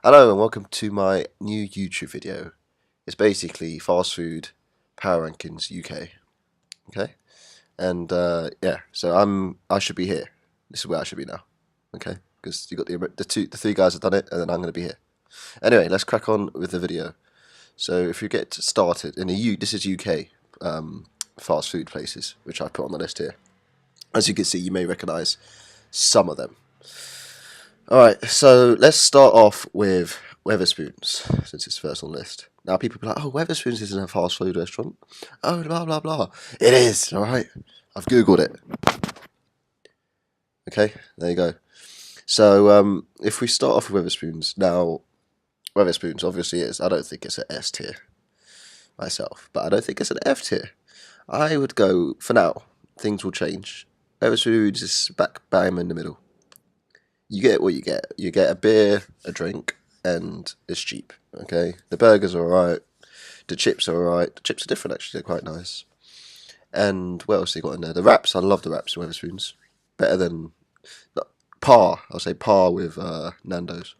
Hello and welcome to my new YouTube video. It's basically fast food power rankings UK. Okay, and yeah, so I should be here. This is where I should be now. Okay, because you got the three guys have done it, and then I'm going to be here. Anyway, let's crack on with the video. So if you get started in this is UK fast food places, which I put on the list here. As you can see, you may recognise some of them. Alright, so let's start off with Weatherspoons, since it's first on the list. Now people be like, oh, Weatherspoons isn't a fast food restaurant. Oh, blah, blah, blah. It is, alright? I've Googled it. Okay, there you go. So, if we start off with Weatherspoons, now, Weatherspoons obviously is, I don't think it's an S tier myself, but I don't think it's an F tier. I would go, for now, things will change. Weatherspoons is back bang in the middle. You get what you get. You get a beer, a drink, and it's cheap. Okay, the burgers are alright. The chips are alright. The chips are different actually. They're quite nice. And what else they got in there? The wraps. I love the wraps in Weatherspoons. Better than par. I'll say par with Nando's.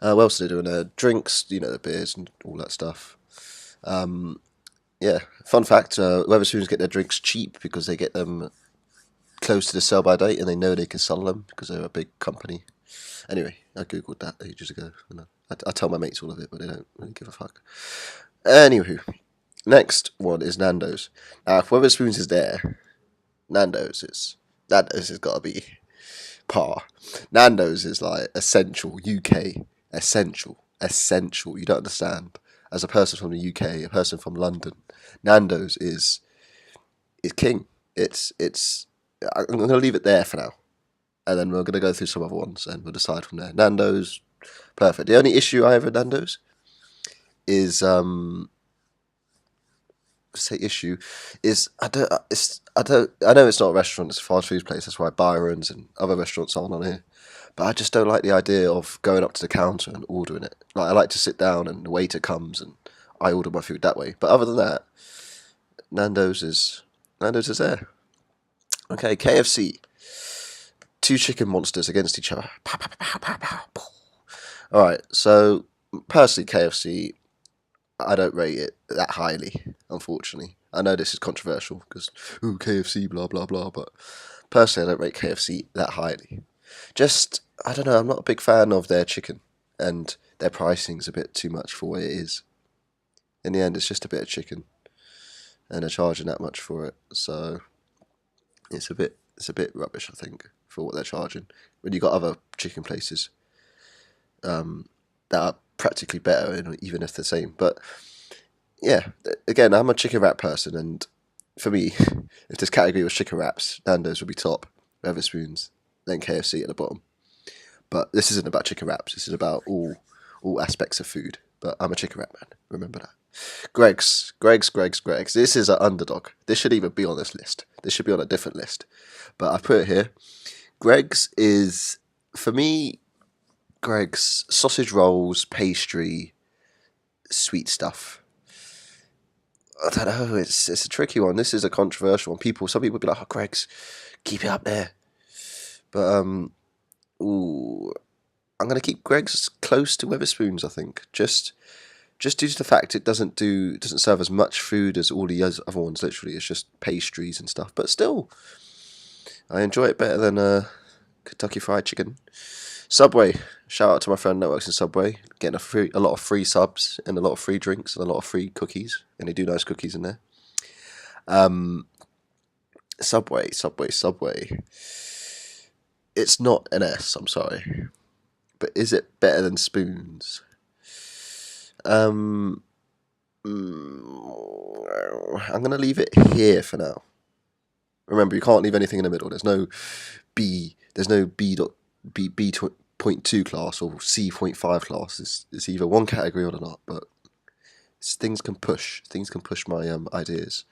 What else are they doing there? Drinks. You know, the beers and all that stuff. Yeah. Fun fact: Weatherspoons get their drinks cheap because they get them close to the sell by date, and they know they can sell them because they're a big company. Anyway, I googled that ages ago, and I tell my mates all of it, but they don't really give a fuck. Anywho, next one is Nando's. Now, if Weatherspoons is there, Nando's has got to be par. Nando's is like essential UK, essential. You don't understand. As a person from the UK, a person from London, Nando's is king. I'm going to leave it there for now, and then we're going to go through some other ones, and we'll decide from there. Nando's, perfect. The only issue I have with Nando's is I know it's not a restaurant, it's a fast food place. That's why Byron's and other restaurants aren't on here. But I just don't like the idea of going up to the counter and ordering it. Like, I like to sit down and the waiter comes and I order my food that way. But other than that, Nando's is there. Okay, KFC. Two chicken monsters against each other. Pow, pow, pow, pow, pow, pow. Alright, so personally, KFC, I don't rate it that highly, unfortunately. I know this is controversial because, ooh, KFC, blah, blah, blah, but personally, I don't rate KFC that highly. Just, I don't know, I'm not a big fan of their chicken, and their pricing's a bit too much for what it is. In the end, it's just a bit of chicken, and they're charging that much for it, so it's a bit rubbish, I think, for what they're charging. When you got other chicken places that are practically better, even if they're the same. But yeah, again, I'm a chicken wrap person, and for me, if this category was chicken wraps, Nando's would be top, Weatherspoons, then KFC at the bottom. But this isn't about chicken wraps. This is about all aspects of food. But I'm a chicken wrap man. Remember that. Greggs. This is an underdog. This should even be on this list. This should be on a different list. But I've put it here. Greggs is, for me, Greggs, sausage rolls, pastry, sweet stuff. I don't know, it's a tricky one. This is a controversial one. Some people be like, oh, Greggs, keep it up there. But, I'm going to keep Greggs close to Weatherspoons, I think. Just due to the fact it doesn't serve as much food as all the other ones, literally. It's just pastries and stuff. But still, I enjoy it better than Kentucky Fried Chicken. Subway. Shout out to my friend that works in Subway. Getting a lot of free subs and a lot of free drinks and a lot of free cookies. And they do nice cookies in there. Subway. It's not an S, I'm sorry. But is it better than Spoons? I'm going to leave it here for now. Remember, you can't leave anything in the middle. There's no B.2 class or C.5 class. It's either one category or not. But things can push my ideas.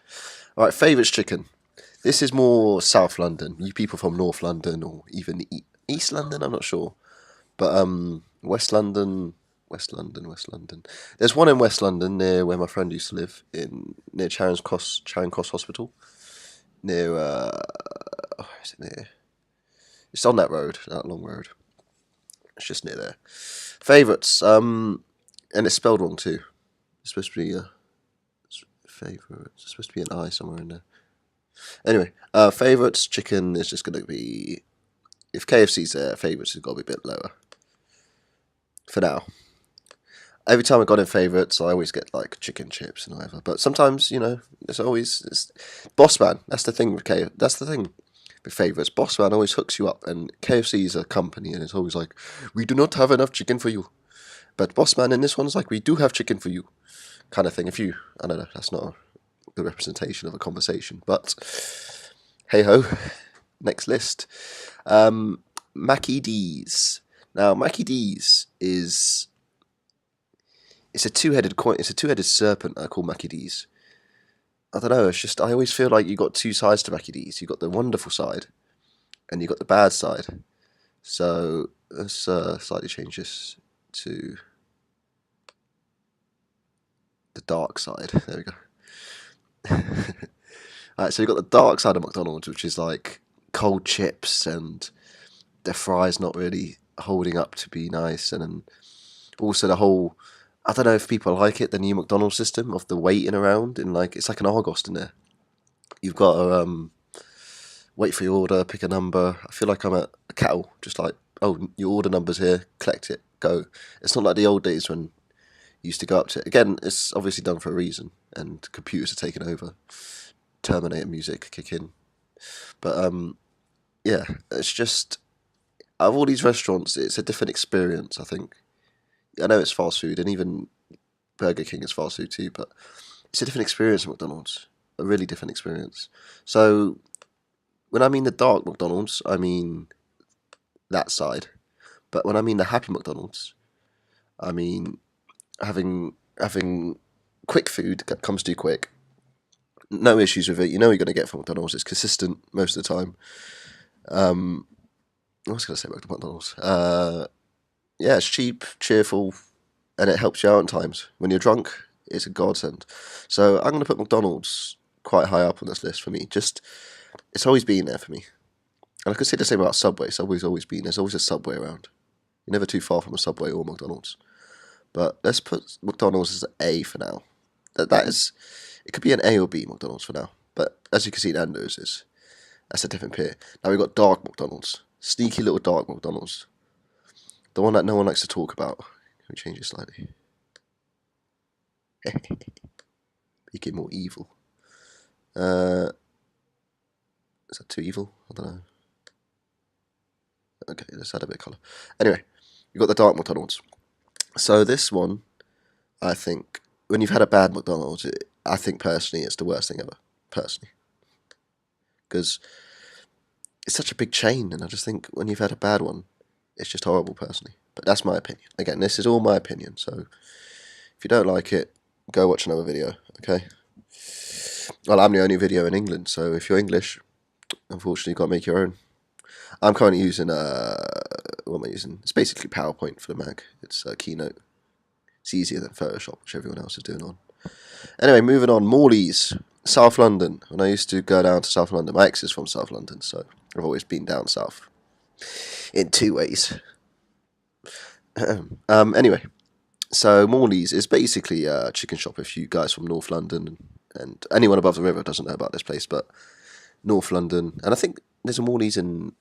All right, favourites chicken. This is more South London. You people from North London or even East London, I'm not sure. But West London. There's one in West London near where my friend used to live, near Charing Cross Hospital. Near where is it near? It's on that road, that long road. It's just near there. Favourites. And it's spelled wrong too. It's supposed to be favourites. It's supposed to be an I somewhere in there. Anyway, favourites. Chicken is just going to be... If KFC's there, favourites has got to be a bit lower. For now. Every time I got in favourites, I always get like chicken chips and whatever. But sometimes, it's Boss Man. That's the thing with That's the thing with favourites. Boss Man always hooks you up, and KFC is a company, and it's always like, we do not have enough chicken for you. But Boss Man in this one's like, we do have chicken for you, kind of thing. I don't know, that's not a good representation of a conversation. But hey ho, next list, Mackie D's. Now Mackie D's is... It's a two-headed coin. It's a two-headed serpent. I call Mackie D's. I don't know. It's just I always feel like you got two sides to Mackie D's. You got the wonderful side, and you got the bad side. So let's slightly change this to the dark side. There we go. Alright, so you got the dark side of McDonald's, which is like cold chips and their fries not really holding up to be nice, and then also the whole... I don't know if people like it, the new McDonald's system of the waiting around, and like it's like an Argos in there. You've got to wait for your order, pick a number. I feel like I'm a kettle, just like, oh, your order number's here, collect it, go. It's not like the old days when you used to go up to it. Again, it's obviously done for a reason, and computers are taking over. Terminator music kick in. But yeah, it's just, out of all these restaurants, it's a different experience, I think. I know it's fast food, and even Burger King is fast food too, but it's a different experience at McDonald's. A really different experience. So, when I mean the dark McDonald's, I mean that side. But when I mean the happy McDonald's, I mean having quick food that comes too quick. No issues with it. You know what you're going to get from McDonald's. It's consistent most of the time. What was I going to say about McDonald's? Yeah, it's cheap, cheerful, and it helps you out in times. When you're drunk, it's a godsend. So I'm going to put McDonald's quite high up on this list for me. It's always been there for me. And I could say the same about Subway. Subway's always been. There's always a Subway around. You're never too far from a Subway or McDonald's. But let's put McDonald's as an A for now. That is, it could be an A or B McDonald's for now. But as you can see, Nando's that's a different peer. Now we've got dark McDonald's. Sneaky little dark McDonald's. The one that no one likes to talk about. Can we change it slightly? Make it more evil. Is that too evil? I don't know. Okay, let's add a bit of colour. Anyway, you've got the dark McDonald's. So this one, I think, when you've had a bad McDonald's, I think personally it's the worst thing ever. Personally. Because it's such a big chain, and I just think when you've had a bad one, it's just horrible, personally. But that's my opinion. Again, this is all my opinion, so if you don't like it, go watch another video, okay? Well, I'm the only video in England, so if you're English, unfortunately, you've got to make your own. I'm currently using, what am I using? It's basically PowerPoint for the Mac. It's Keynote. It's easier than Photoshop, which everyone else is doing on. Anyway, moving on. Morley's, South London. When I used to go down to South London, my ex is from South London, so I've always been down south. In two ways. Anyway, so Morley's is basically a chicken shop if you guys from North London, and anyone above the river doesn't know about this place, but North London, and I think there's a Morley's in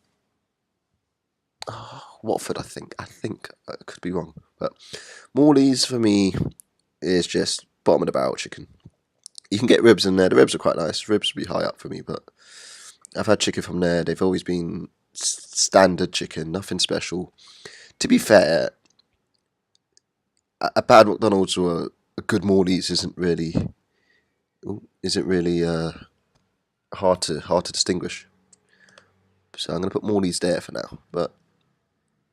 Watford, I think I could be wrong, but Morley's for me is just bottom of the barrel chicken. You can get ribs in there. The ribs are quite nice. Ribs would be high up for me, but I've had chicken from there. They've always been standard chicken, nothing special. To be fair, a bad McDonald's or a good Morley's isn't really hard to distinguish. So I'm going to put Morley's there for now. But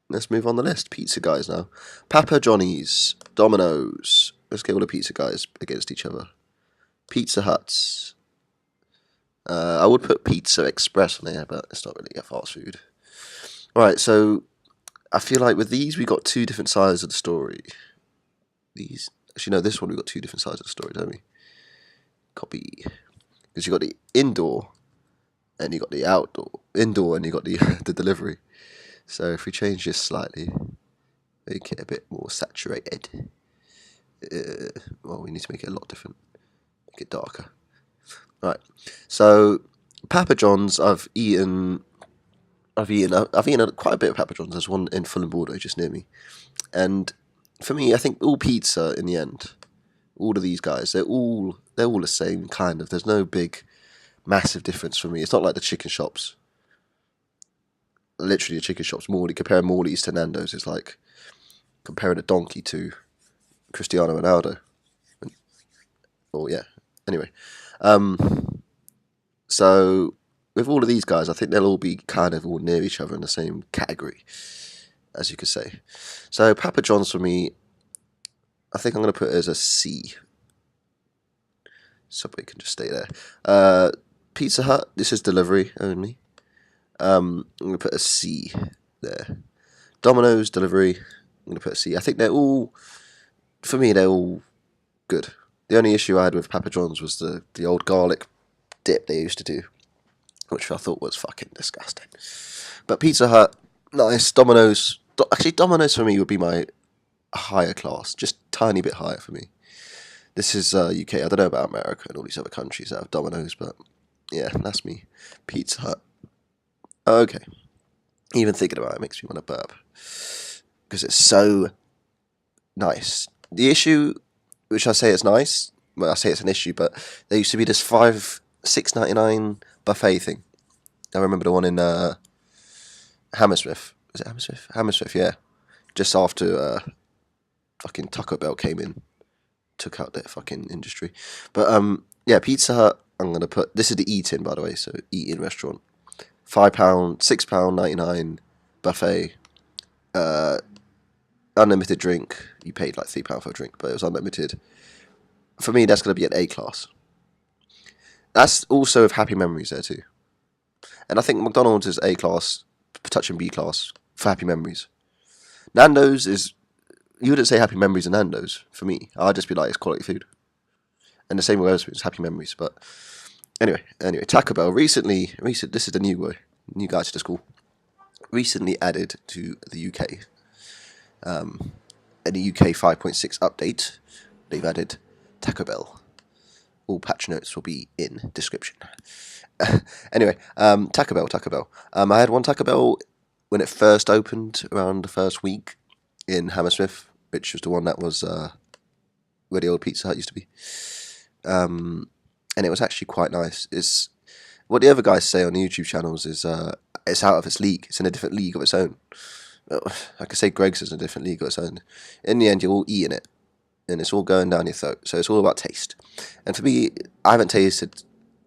let's move on the list. Pizza guys now. Papa Johnny's, Domino's. Let's get all the pizza guys against each other. Pizza Huts. I would put Pizza Express on here, but it's not really a fast food. Right, so I feel like with these we got two different sides of the story. Actually, no, this one we got two different sides of the story, don't we? Copy. Because you got the indoor and you got the outdoor. Indoor and you got the the delivery. So if we change this slightly, make it a bit more saturated. Well, we need to make it a lot different. Make it darker. Right. So Papa John's, I've eaten quite a bit of Papa John's. There's one in Fulham Bordeaux just near me, and for me, I think all pizza in the end, all of these guys, they're all the same kind of. There's no big, massive difference for me. It's not like the chicken shops. Literally, the chicken shops. Comparing Morley's to Nando's is like comparing a donkey to Cristiano Ronaldo. Or yeah. Anyway, so with all of these guys, I think they'll all be kind of all near each other in the same category, as you could say. So Papa John's for me, I think I'm going to put it as a C. Subway can just stay there. Pizza Hut, this is delivery only. I'm going to put a C there. Domino's, delivery, I'm going to put a C. I think they're all, for me, they're all good. The only issue I had with Papa John's was the old garlic dip they used to do, which I thought was fucking disgusting. But Pizza Hut, nice. Domino's, actually Domino's for me would be my higher class, just tiny bit higher for me. This is UK. I don't know about America and all these other countries that have Domino's, but yeah, that's me. Pizza Hut. Okay. Even thinking about it makes me want to burp because it's so nice. The issue, which I say is nice, well, I say it's an issue, but there used to be this $6.99 buffet thing. I remember the one in Hammersmith. Was it Hammersmith? Hammersmith, yeah. Just after fucking Taco Bell came in, took out their fucking industry. But yeah, Pizza Hut. I'm gonna put, this is the eat-in, by the way, so eat-in restaurant. £5, £6.99 buffet. Unlimited drink. You paid like £3 for a drink, but it was unlimited. For me, that's gonna be an A class. That's also with happy memories there too. And I think McDonald's is A class, touching B class for happy memories. Nando's is, you wouldn't say happy memories in Nando's for me. I'd just be like, it's quality food. And the same with it's happy memories. But anyway, Taco Bell recently, this is the new guy to the school, recently added to the UK. In the UK 5.6 update, they've added Taco Bell. All patch notes will be in description. Anyway, Taco Bell. I had one Taco Bell when it first opened around the first week in Hammersmith, which was the one that was where the old Pizza Hut used to be. And it was actually quite nice. It's what the other guys say on the YouTube channels is it's out of its league. It's in a different league of its own. I could say Greg's is in a different league of its own. In the end, you're all eating it, and it's all going down your throat. So it's all about taste. And for me, I haven't tasted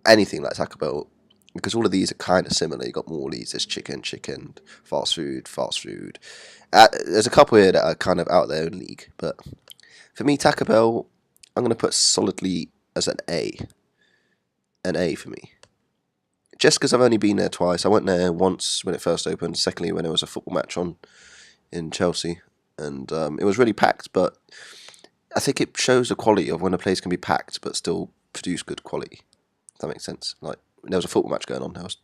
anything like Taco Bell because all of these are kind of similar. You got Morley's, there's chicken, fast food. There's a couple here that are kind of out their own league, but for me, Taco Bell, I'm going to put solidly as an A. An A for me. Just because I've only been there twice. I went there once when it first opened, secondly when there was a football match on in Chelsea, and it was really packed, but I think it shows the quality of when a place can be packed but still produce good quality. If that makes sense. Like, there was a football match going on, there was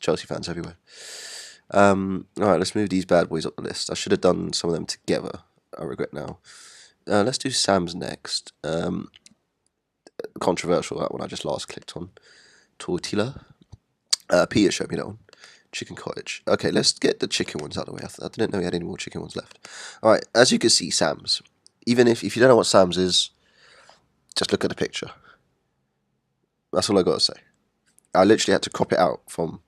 Chelsea fans everywhere. Alright, let's move these bad boys up the list. I should have done some of them together. I regret now. Let's do Sam's next. Controversial, that one I just last clicked on. Tortilla. Peter showed me that one. Chicken cottage. Okay, let's get the chicken ones out of the way. I didn't know we had any more chicken ones left. Alright, as you can see, Sam's. Even if you don't know what Sam's is, just look at the picture. That's all I got to say. I literally had to crop it out from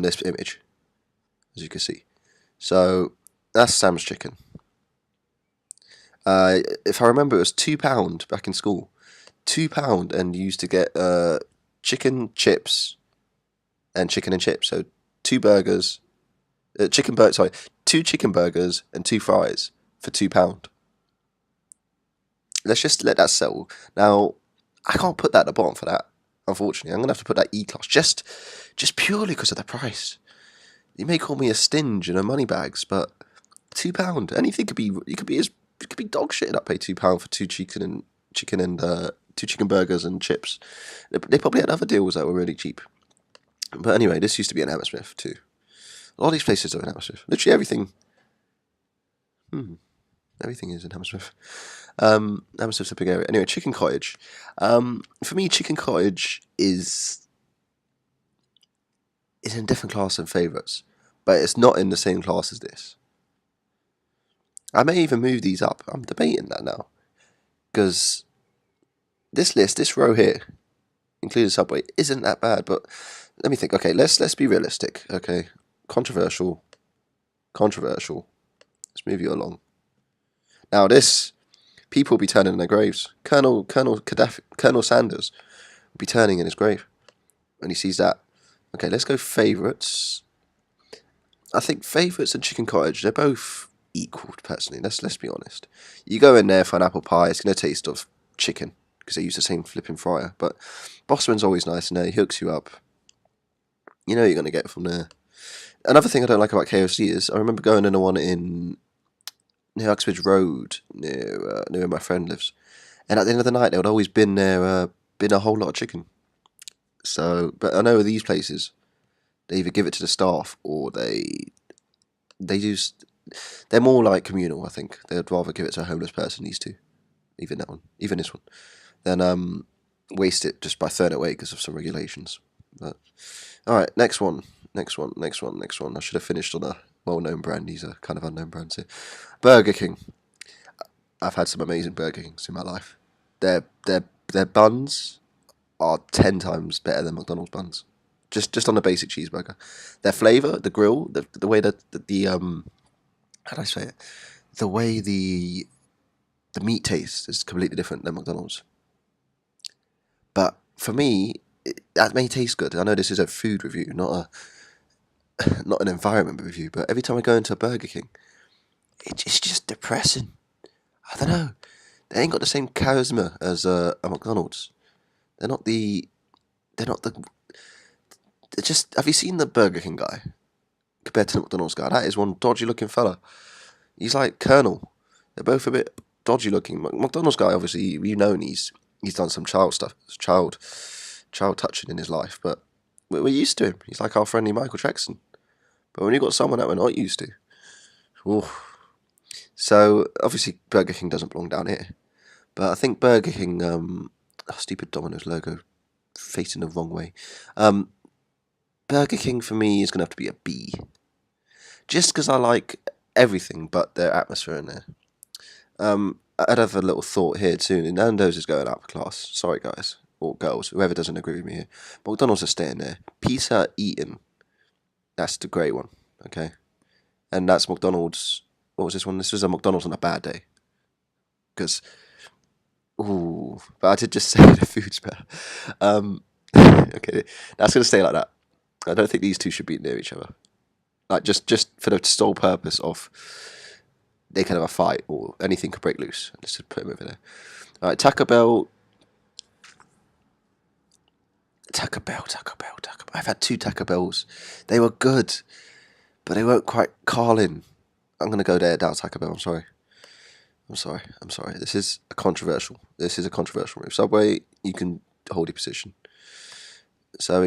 this image, as you can see. So, that's Sam's chicken. If I remember, it was £2 back in school. £2, and you used to get chicken chips and chicken and chips. So 2 burgers, two chicken burgers and 2 fries for £2. Let's just let that settle. Now, I can't put that at the bottom for that, unfortunately. I'm gonna have to put that E class just purely because of the price. You may call me a stinge and a money bags, but £2. Anything could be. It could be dog shit. I pay £2 for 2 chicken and 2 chicken burgers and chips. They probably had other deals that were really cheap. But anyway, this used to be in Hammersmith too. A lot of these places are in Hammersmith. Literally everything. Everything is in Hammersmith. Hammersmith's a big area. Anyway, Chicken Cottage. For me, Chicken Cottage is in a different class than favourites, but it's not in the same class as this. I may even move these up. I'm debating that now, because this row here, including Subway, isn't that bad. But let me think. Okay, let's be realistic. Okay, controversial. Let's move you along. Now this, people will be turning in their graves. Colonel Sanders will be turning in his grave when he sees that. Okay, let's go favourites. I think favourites and Chicken Cottage, they're both equal personally. Let's be honest. You go in there for an apple pie, it's gonna taste of chicken because they use the same flipping fryer. But Bossman's always nice in there. He hooks you up. You know you're gonna get it from there. Another thing I don't like about KFC is I remember going in the one in near Uxbridge Road, near where my friend lives, and at the end of the night there would always been a whole lot of chicken. So, but I know with these places, they either give it to the staff or they use. They're more like communal. I think they'd rather give it to a homeless person. These two, even that one, even this one, than waste it just by throwing it away because of some regulations. But all right, next one. I should have finished on a well-known brand. These are kind of unknown brands here. Burger King. I've had some amazing Burger Kings in my life. Their buns are 10 times better than McDonald's buns. Just on the basic cheeseburger. Their flavour, the grill, the way that the how do I say it? The way the meat tastes is completely different than McDonald's. But for me, that may taste good. I know this is a food review, not an environment review. But every time I go into a Burger King, it's just depressing. I don't know. They ain't got the same charisma as a McDonald's. They're not the. They're just. Have you seen the Burger King guy compared to the McDonald's guy? That is one dodgy looking fella. He's like Colonel. They're both a bit dodgy looking. McDonald's guy, obviously, we've known he's done some child stuff, child touching in his life, but we're used to him. He's like our friendly Michael Jackson. But when you've got someone that we're not used to, oof. So obviously Burger King doesn't belong down here. But I think Burger King, stupid Domino's logo, facing the wrong way. Burger King for me is going to have to be a B. Just because I like everything but their atmosphere in there. I'd have a little thought here too. Nando's is going up a class. Sorry guys, or girls, whoever doesn't agree with me here. McDonald's is staying there. Pizza Eaten, that's the great one, okay? And that's McDonald's, what was this one? This was a McDonald's on a bad day. Because, ooh, but I did just say the food's better. Okay, that's going to stay like that. I don't think these two should be near each other. Like, just for the sole purpose of they can have a fight or anything could break loose. Let's just put them over there. All right, Taco Bell. I've had 2 Taco Bells. They were good, but they weren't quite Carlin. I'm going to go there, down Taco Bell. I'm sorry. This is a controversial move. Subway, you can hold your position. So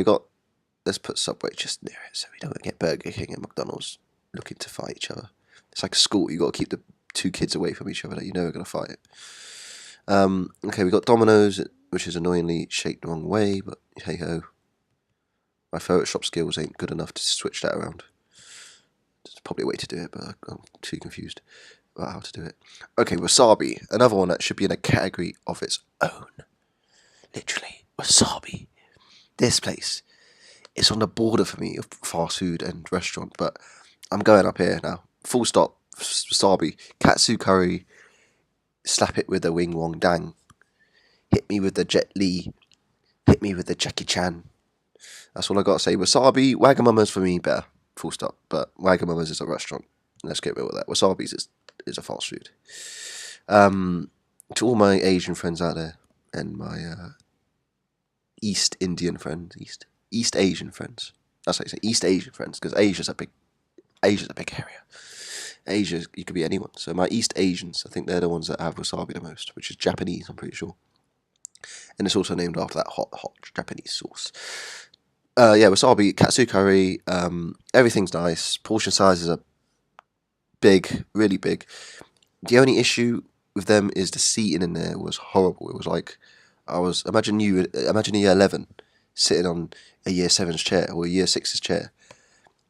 let's put Subway just near it so we don't get Burger King and McDonald's looking to fight each other. It's like a school. You got to keep the 2 kids away from each other that you know are going to fight. Okay, we got Domino's, which is annoyingly shaped the wrong way, but hey ho. My Photoshop skills ain't good enough to switch that around. There's probably a way to do it, but I'm too confused about how to do it. Okay, wasabi, another one that should be in a category of its own. Literally, wasabi. This place is on the border for me of fast food and restaurant, but I'm going up here now. Full stop, wasabi, katsu curry, slap it with a wing wong dang. Hit me with the Jet Li, hit me with the Jackie Chan. That's all I got to say. Wasabi, Wagamama's for me better. Full stop. But Wagamama's is a restaurant. Let's get real with that. Wasabi's is a fast food. To all my Asian friends out there and my East Indian friends, East Asian friends. That's how you say East Asian friends, because Asia's a big area. Asia, you could be anyone. So my East Asians, I think they're the ones that have wasabi the most, which is Japanese, I'm pretty sure. And it's also named after that hot Japanese sauce. Yeah, wasabi, katsu curry, everything's nice. Portion sizes are big, really big. The only issue with them is the seating in there was horrible. It was like imagine a year 11 sitting on a year 7's chair or a year 6's chair.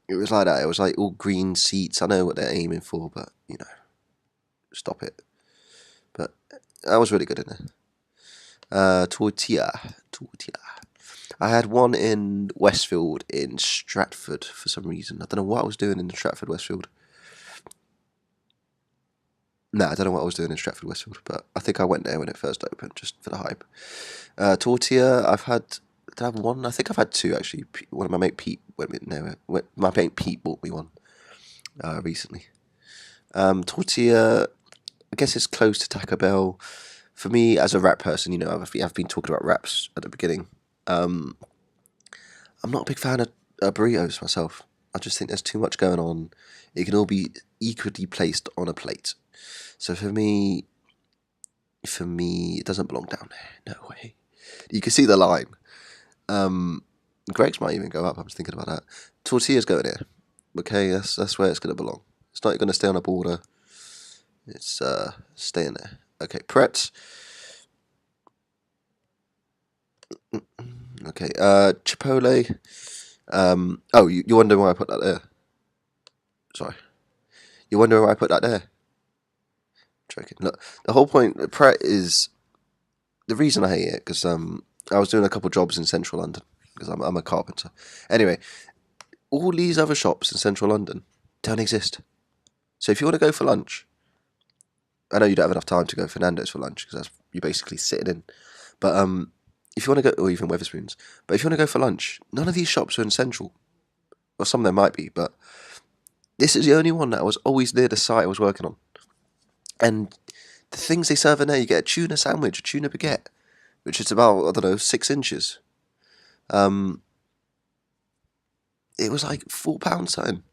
It was like that. It was like all green seats. I know what they're aiming for, but stop it. But that was really good in there. Tortilla. I had one in Westfield in Stratford for some reason. I don't know what I was doing in Stratford, Westfield. No, I don't know what I was doing in Stratford, Westfield, but I think I went there when it first opened, just for the hype. Tortilla, did I have one? I think I've had two, actually. One of my mate Pete my mate Pete bought me one recently. Tortilla, I guess it's close to Taco Bell. For me, as a wrap person, I've been talking about wraps at the beginning. I'm not a big fan of burritos myself. I just think there's too much going on. It can all be equally placed on a plate. So for me, it doesn't belong down there. No way. You can see the line. Greg's might even go up. I was thinking about that. Tortilla's going here. Okay, that's where it's going to belong. It's not going to stay on a border. It's staying there. Okay, Pretz. Okay, Chipotle. Oh, you wonder why I put that there? Sorry. You wonder why I put that there? Joking. Look, the whole point, Pret is the reason I hate it because I was doing a couple jobs in central London because I'm a carpenter. Anyway, all these other shops in central London don't exist. So if you want to go for lunch, I know you don't have enough time to go for Nando's for lunch because you're basically sitting in. But if you want to go, or even Wetherspoons, but if you want to go for lunch, none of these shops are in central. Well, some of them might be, but this is the only one that was always near the site I was working on. And the things they serve in there, you get a tuna sandwich, a tuna baguette, which is about, I don't know, 6 inches. It was like £4 something.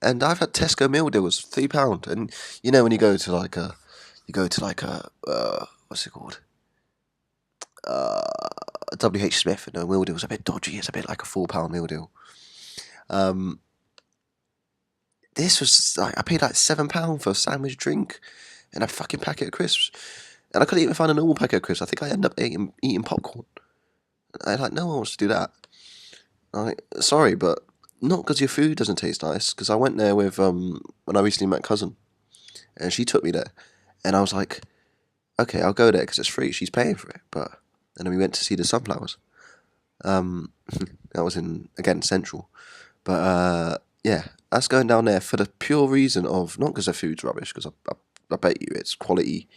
And I've had Tesco meal deals, £3. And when you go to like a what's it called? WH Smith, and a meal deal's a bit dodgy. It's a bit like a £4 meal deal. This was like, I paid like £7 for a sandwich, drink, and a fucking packet of crisps. And I couldn't even find a normal packet of crisps. I think I ended up eating popcorn. No one wants to do that. Sorry, but not because your food doesn't taste nice. Because I went there with when I recently met cousin, and she took me there, and I was like, okay, I'll go there because it's free. She's paying for it, and then we went to see the sunflowers. That was in again Central, but yeah, that's going down there for the pure reason of not because the food's rubbish, because I bet you it's quality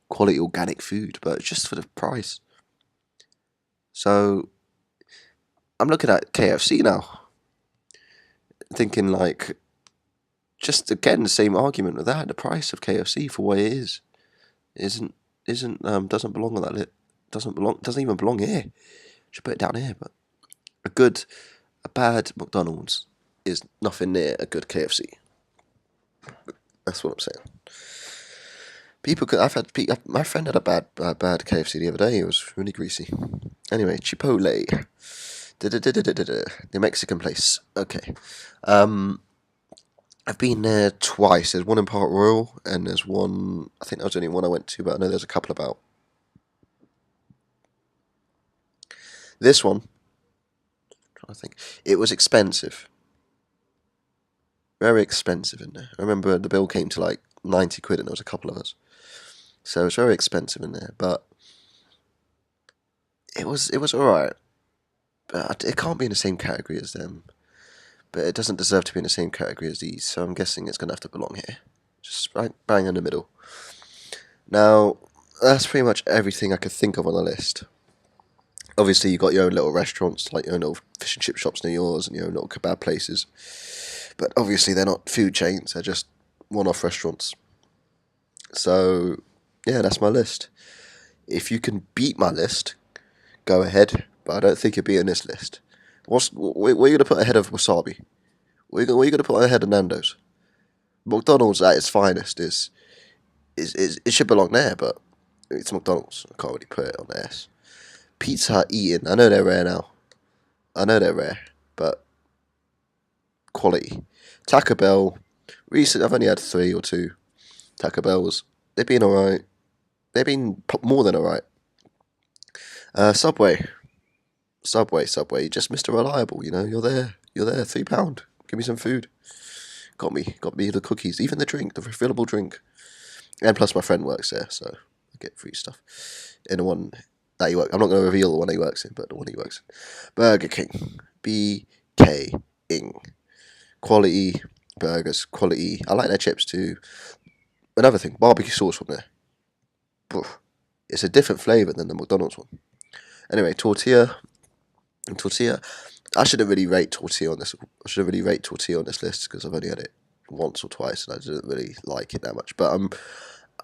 organic food, but just for the price. So I'm looking at KFC now, thinking like, just again the same argument with that. The price of KFC for what it is isn't doesn't belong on that list. Doesn't even belong here. Should put it down here. But a bad McDonald's is nothing near a good KFC. That's what I'm saying. My friend had a bad KFC the other day. It was really greasy. Anyway, Chipotle, the Mexican place. Okay, I've been there twice. There's one in Park Royal, and there's one. I think that was the only one I went to, but I know there's a couple about. This one, I'm trying to think, it was expensive. Very expensive in there. I remember the bill came to like 90 quid, and there was a couple of us. So it's very expensive in there, but it was alright. But it can't be in the same category as them. But it doesn't deserve to be in the same category as these, so I'm guessing it's going to have to belong here. Just right bang in the middle. Now, that's pretty much everything I could think of on the list. Obviously, you've got your own little restaurants, like your own little fish and chip shops near yours, and your own little kebab places. But obviously, they're not food chains, they're just one-off restaurants. So, yeah, that's my list. If you can beat my list, go ahead, but I don't think you'll be on this list. What are you going to put ahead of wasabi? What are you going to put ahead of Nando's? McDonald's at its finest is it should belong there, but it's McDonald's. I can't really put it on the S. Pizza Hut eating. I know they're rare now. But quality. Taco Bell. Recently, I've only had 3 or 2. Taco Bell's, they've been alright. They've been more than alright. Subway, just Mr. Reliable. You know, you're there. £3. Give me some food. Got me the cookies, even the drink, the refillable drink. And plus, my friend works there, so I get free stuff. In the one that he works, I'm not going to reveal the one he works in, but the one he works in. Burger King, BK-ing. Quality burgers, quality. I like their chips too. Another thing, barbecue sauce from there. It's a different flavour than the McDonald's one. Anyway, tortilla. I shouldn't really rate tortilla on this. List because I've only had it once or twice and I didn't really like it that much. But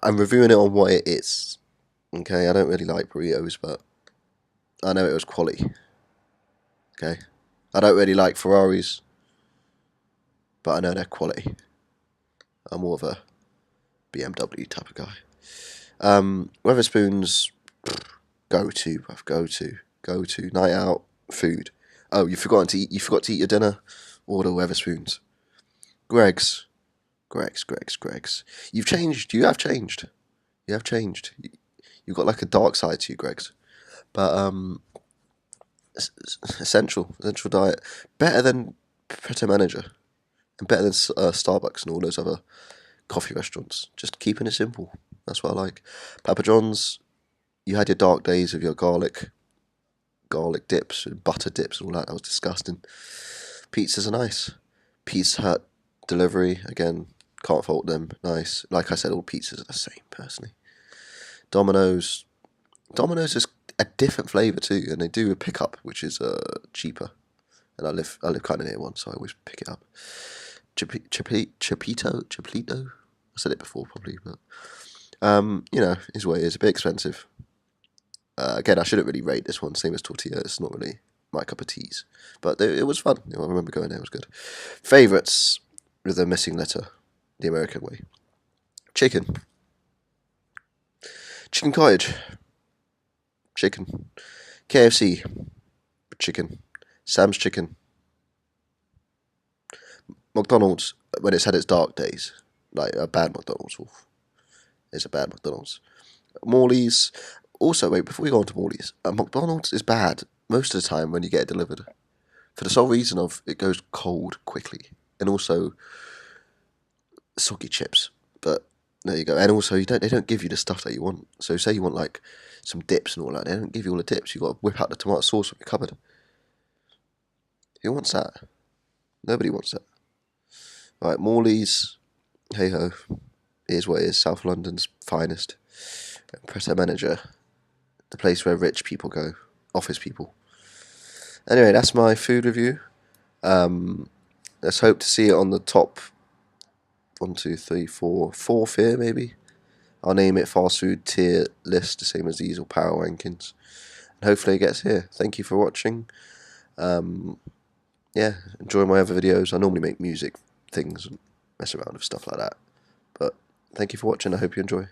I'm reviewing it on what it is. Okay, I don't really like burritos, but I know it was quality. Okay, I don't really like Ferraris, but I know they're quality. I'm more of a BMW type of guy. Weatherspoons, go to night out food. Oh, you forgot to eat your dinner. Order Weatherspoons. Greg's. You've changed. You have changed. You've got like a dark side to you, Greg's. But essential diet, better than Pret Manager, and better than Starbucks and all those other coffee restaurants. Just keeping it simple. That's what I like. Papa John's. You had your dark days of your garlic dips and butter dips and all that. That was disgusting. Pizzas are nice. Pizza Hut delivery, again, can't fault them. Nice. Like I said, all pizzas are the same, personally. Domino's is a different flavour too, and they do a pickup, which is cheaper. And I live kind of near one, so I always pick it up. Chipito. I said it before probably, but you know, is what it is. A bit expensive. Again, I shouldn't really rate this one. Same as tortilla. It's not really my cup of teas, but it was fun. You know, I remember going there. It was good. Favourites with a missing letter, the American way. Chicken cottage. Chicken. KFC. Chicken. Sam's chicken. McDonald's, when it's had its dark days, like a bad McDonald's. Oof, it's a bad McDonald's. Morley's. Also, wait, before we go on to Morley's, McDonald's is bad most of the time when you get it delivered, for the sole reason of it goes cold quickly, and also soggy chips. But there you go. And also, they don't give you the stuff that you want. So say you want like some dips and all that, they don't give you all the dips. You got to whip out the tomato sauce from your cupboard. Who wants that? Nobody wants that. Right, Morley's, hey ho, it is what it is. South London's finest. Pret Manager, the place where rich people go, office people. Anyway, that's my food review. Let's hope to see it on the top 1, 2, 3, 4, fourth here maybe. I'll name it fast food tier list, the same as these or power rankings. And hopefully it gets here. Thank you for watching. Yeah, enjoy my other videos. I normally make music things and mess around with stuff like that. But thank you for watching. I hope you enjoy.